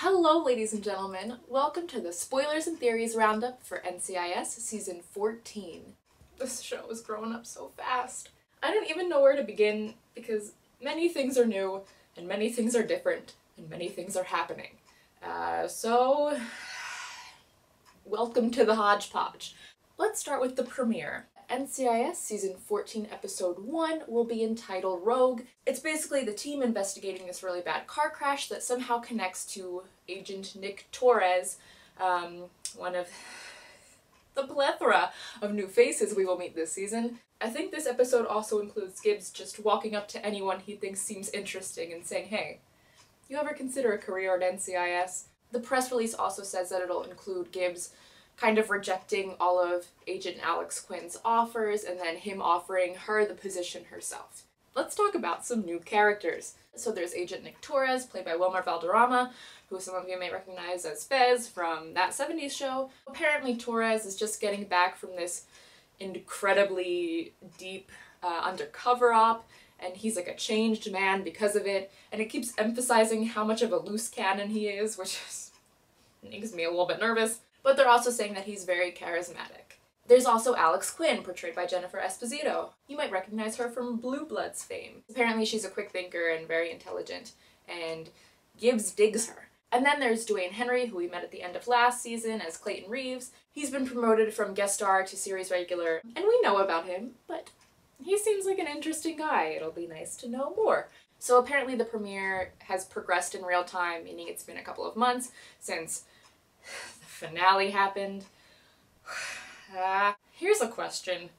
Hello ladies and gentlemen, welcome to the Spoilers and Theories Roundup for NCIS Season 14. This show is growing up so fast. I don't even know where to begin because many things are new, and many things are different, and many things are happening. So welcome to the hodgepodge. Let's start with the premiere. NCIS Season 14 Episode 1 will be entitled Rogue. It's basically the team investigating this really bad car crash that somehow connects to Agent Nick Torres, one of the plethora of new faces we will meet this season. I think this episode also includes Gibbs just walking up to anyone he thinks seems interesting and saying, "Hey, you ever consider a career at NCIS?" The press release also says that it'll include Gibbs kind of rejecting all of Agent Alex Quinn's offers and then him offering her the position herself. Let's talk about some new characters. So there's Agent Nick Torres, played by Wilmer Valderrama, who some of you may recognize as Fez from That 70s Show. Apparently Torres is just getting back from this incredibly deep undercover op, and he's like a changed man because of it, and it keeps emphasizing how much of a loose cannon he is, which makes me a little bit nervous. But they're also saying that he's very charismatic. There's also Alex Quinn, portrayed by Jennifer Esposito. You might recognize her from Blue Bloods fame. Apparently she's a quick thinker and very intelligent, and Gibbs digs her. And then there's Dwayne Henry, who we met at the end of last season as Clayton Reeves. He's been promoted from guest star to series regular, and we know about him, but he seems like an interesting guy. It'll be nice to know more. So apparently the premiere has progressed in real time, meaning it's been a couple of months since the finale happened. Here's a question.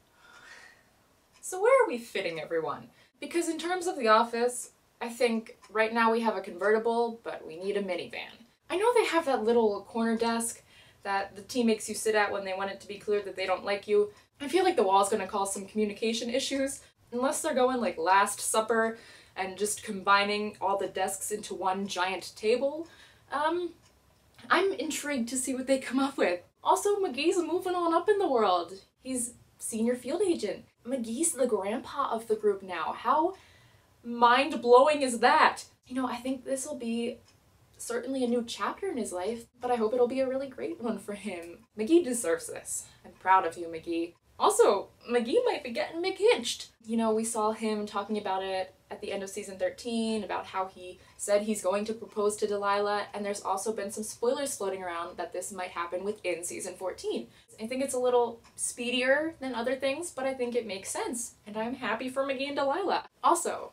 So where are we fitting everyone? Because in terms of The Office, I think right now we have a convertible, but we need a minivan. I know they have that little corner desk that the team makes you sit at when they want it to be clear that they don't like you. I feel like the wall's gonna cause some communication issues, unless they're going like Last Supper and just combining all the desks into one giant table. I'm intrigued to see what they come up with. Also, McGee's moving on up in the world. He's senior field agent. McGee's the grandpa of the group now. How mind-blowing is that? You know, I think this will be certainly a new chapter in his life, but I hope it'll be a really great one for him. McGee deserves this. I'm proud of you, McGee. Also, McGee might be getting McHitched. You know, we saw him talking about it at the end of season 13, about how he said he's going to propose to Delilah, and there's also been some spoilers floating around that this might happen within season 14. I think it's a little speedier than other things, but I think it makes sense, and I'm happy for McGee and Delilah. Also,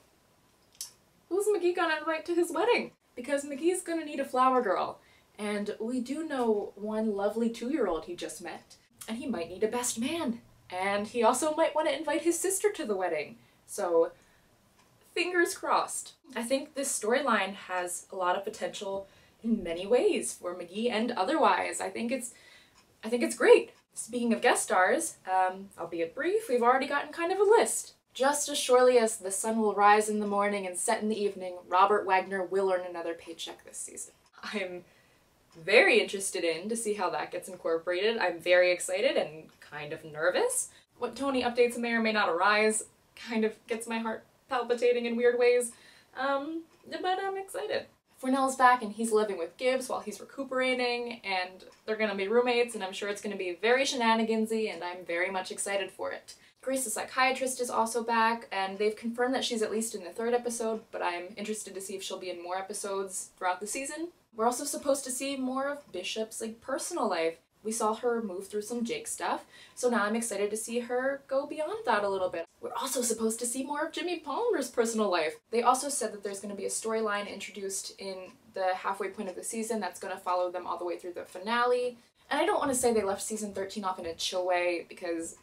who's McGee gonna invite to his wedding? Because McGee's gonna need a flower girl, and we do know one lovely 2-year-old he just met, and he might need a best man. And he also might want to invite his sister to the wedding. So, fingers crossed. I think this storyline has a lot of potential in many ways for McGee and otherwise. I think it's great. Speaking of guest stars, albeit brief, we've already gotten kind of a list. Just as surely as the sun will rise in the morning and set in the evening, Robert Wagner will earn another paycheck this season. I'm very interested to see how that gets incorporated. I'm very excited and kind of nervous. What Tony updates may or may not arise kind of gets my heart palpitating in weird ways, but I'm excited. Fornell's back and he's living with Gibbs while he's recuperating, and they're gonna be roommates, and I'm sure it's gonna be very shenanigansy, and I'm very much excited for it. Grace the psychiatrist is also back, and they've confirmed that she's at least in the 3rd episode, but I'm interested to see if she'll be in more episodes throughout the season. We're also supposed to see more of Bishop's personal life. We saw her move through some Jake stuff, so now I'm excited to see her go beyond that a little bit. We're also supposed to see more of Jimmy Palmer's personal life. They also said that there's going to be a storyline introduced in the halfway point of the season that's going to follow them all the way through the finale. And I don't want to say they left season 13 off in a chill way, because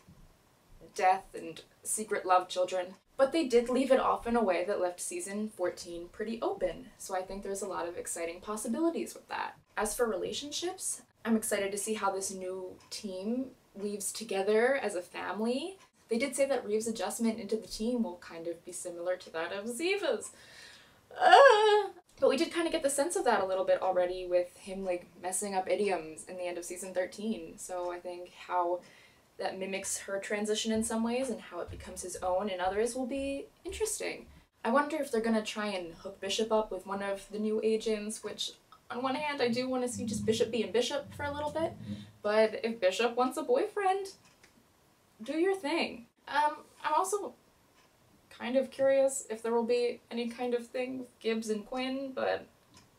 death and secret love children, but they did leave it off in a way that left season 14 pretty open, so I think there's a lot of exciting possibilities with that. As for relationships, I'm excited to see how this new team weaves together as a family. They did say that Reeves' adjustment into the team will kind of be similar to that of Ziva's. But we did kind of get the sense of that a little bit already with him messing up idioms in the end of season 13, so I think how that mimics her transition in some ways and how it becomes his own in others will be interesting. I wonder if they're gonna try and hook Bishop up with one of the new agents, which On one hand, I do want to see just Bishop being Bishop for a little bit, but if Bishop wants a boyfriend, do your thing. I'm also kind of curious if there will be any kind of thing with Gibbs and Quinn, but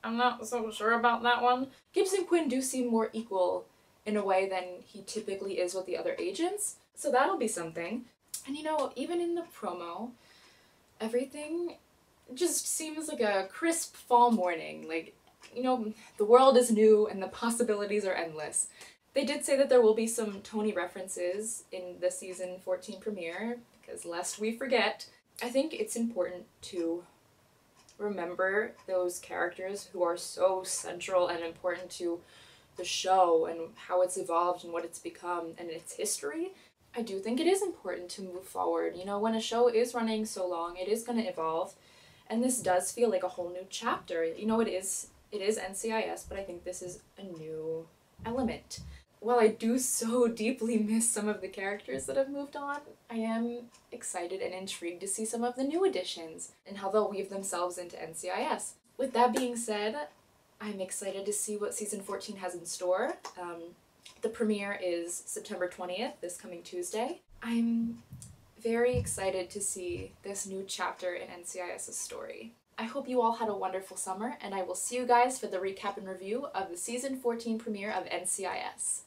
I'm not so sure about that one. Gibbs and Quinn do seem more equal in a way than he typically is with the other agents, so that'll be something. And you know, even in the promo, everything just seems like a crisp fall morning. Like, you know, the world is new and the possibilities are endless. They did say that there will be some Tony references in the season 14 premiere, because lest we forget, I think it's important to remember those characters who are so central and important to the show and how it's evolved and what it's become and its history. I do think it is important to move forward. You know, when a show is running so long, it is going to evolve, and this does feel like a whole new chapter. You know, it is NCIS, but I think this is a new element. While I do so deeply miss some of the characters that have moved on, I am excited and intrigued to see some of the new additions and how they'll weave themselves into NCIS. With that being said, I'm excited to see what season 14 has in store. The premiere is September 20th, this coming Tuesday. I'm very excited to see this new chapter in NCIS's story. I hope you all had a wonderful summer, and I will see you guys for the recap and review of the season 14 premiere of NCIS.